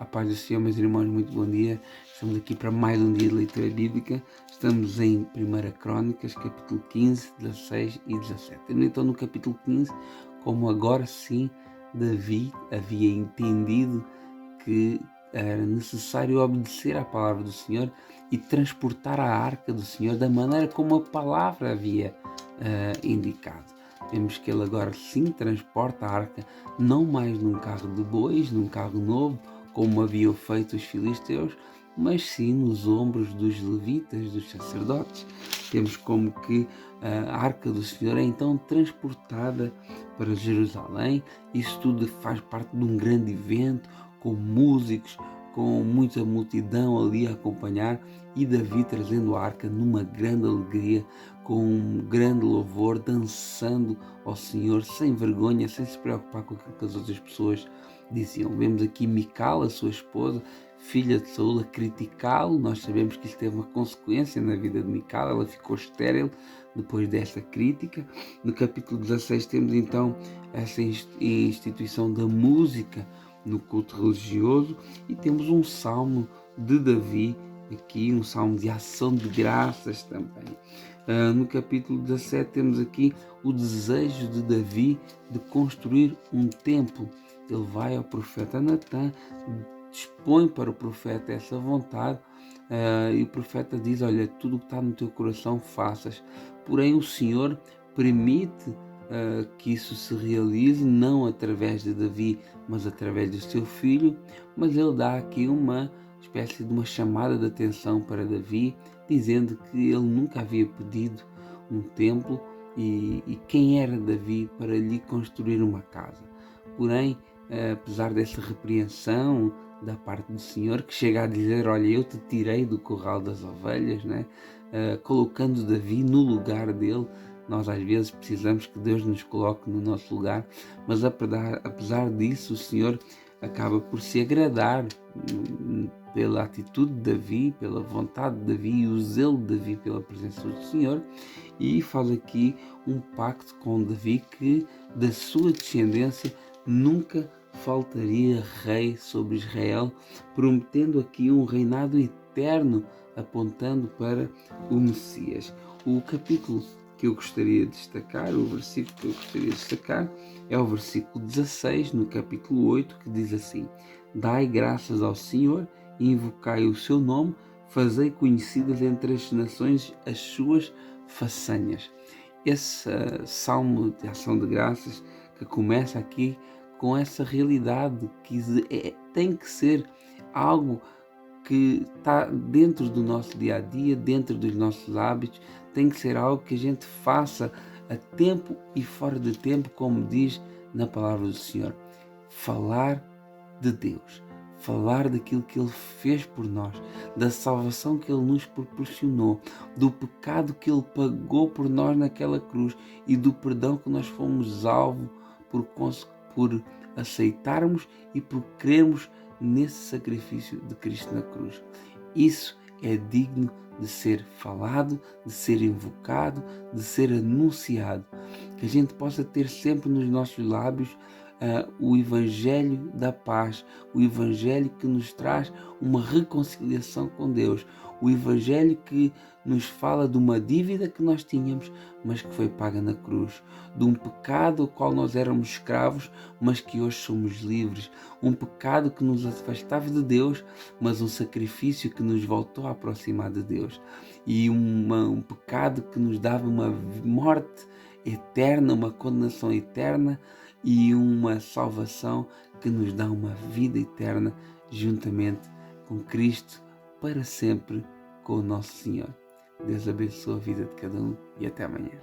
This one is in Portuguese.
A paz do Senhor, meus irmãos, muito bom dia. Estamos aqui para mais um dia de leitura bíblica. Estamos em 1 Crônicas, capítulo 15, 16 e 17. Então, no capítulo 15, como agora sim Davi havia entendido que era necessário obedecer à palavra do Senhor e transportar a arca do Senhor da maneira como a palavra havia indicado. Vemos que ele agora sim transporta a arca, não mais num carro de bois, num carro novo, como haviam feito os filisteus, mas sim nos ombros dos levitas, dos sacerdotes. Temos como que a arca do Senhor é então transportada para Jerusalém. Isso tudo faz parte de um grande evento, com músicos, com muita multidão ali a acompanhar, e Davi trazendo a arca numa grande alegria, com um grande louvor, dançando ao Senhor, sem vergonha, sem se preocupar com aquilo que as outras pessoas diziam. Vemos aqui Mical, a sua esposa, filha de Saul, a criticá-lo. Nós sabemos que isso teve uma consequência na vida de Mical, ela ficou estéril depois desta crítica. No capítulo 16 temos então essa instituição da música no culto religioso, e temos um salmo de Davi aqui, um salmo de ação de graças também. No capítulo 17 temos aqui o desejo de Davi de construir um templo. Ele vai ao profeta Natã, dispõe para o profeta essa vontade, e o profeta diz: olha, tudo o que está no teu coração faças. Porém o Senhor permite que isso se realize, não através de Davi, mas através do seu filho. Mas ele dá aqui uma espécie de uma chamada de atenção para Davi, dizendo que ele nunca havia pedido um templo e quem era Davi para lhe construir uma casa. Porém, apesar dessa repreensão da parte do Senhor, que chega a dizer: olha, eu te tirei do curral das ovelhas, né? Colocando Davi no lugar dele. Nós às vezes precisamos que Deus nos coloque no nosso lugar, mas apesar disso, o Senhor acaba por se agradar pela atitude de Davi, pela vontade de Davi e o zelo de Davi pela presença do Senhor, e faz aqui um pacto com Davi que da sua descendência nunca faltaria rei sobre Israel, prometendo aqui um reinado eterno, apontando para o Messias. O capítulo que eu gostaria de destacar, o versículo que eu gostaria de destacar, é o versículo 16, no capítulo 8, que diz assim: dai graças ao Senhor, invocai o seu nome, fazei conhecidas entre as nações as suas façanhas. Esse salmo de ação de graças que começa aqui com essa realidade que tem que ser algo que está dentro do nosso dia a dia, dentro dos nossos hábitos, tem que ser algo que a gente faça a tempo e fora de tempo, como diz na palavra do Senhor. Falar de Deus, falar daquilo que Ele fez por nós, da salvação que Ele nos proporcionou, do pecado que Ele pagou por nós naquela cruz e do perdão que nós fomos alvo por aceitarmos e por crermos nesse sacrifício de Cristo na cruz. Isso é digno de ser falado, de ser invocado, de ser anunciado. Que a gente possa ter sempre nos nossos lábios o Evangelho da paz, o Evangelho que nos traz uma reconciliação com Deus, o Evangelho que nos fala de uma dívida que nós tínhamos, mas que foi paga na cruz, de um pecado ao qual nós éramos escravos, mas que hoje somos livres, um pecado que nos afastava de Deus, mas um sacrifício que nos voltou a aproximar de Deus, e um pecado que nos dava uma morte eterna, uma condenação eterna, e uma salvação que nos dá uma vida eterna juntamente com Cristo para sempre, com o nosso Senhor. Deus abençoe a vida de cada um e até amanhã.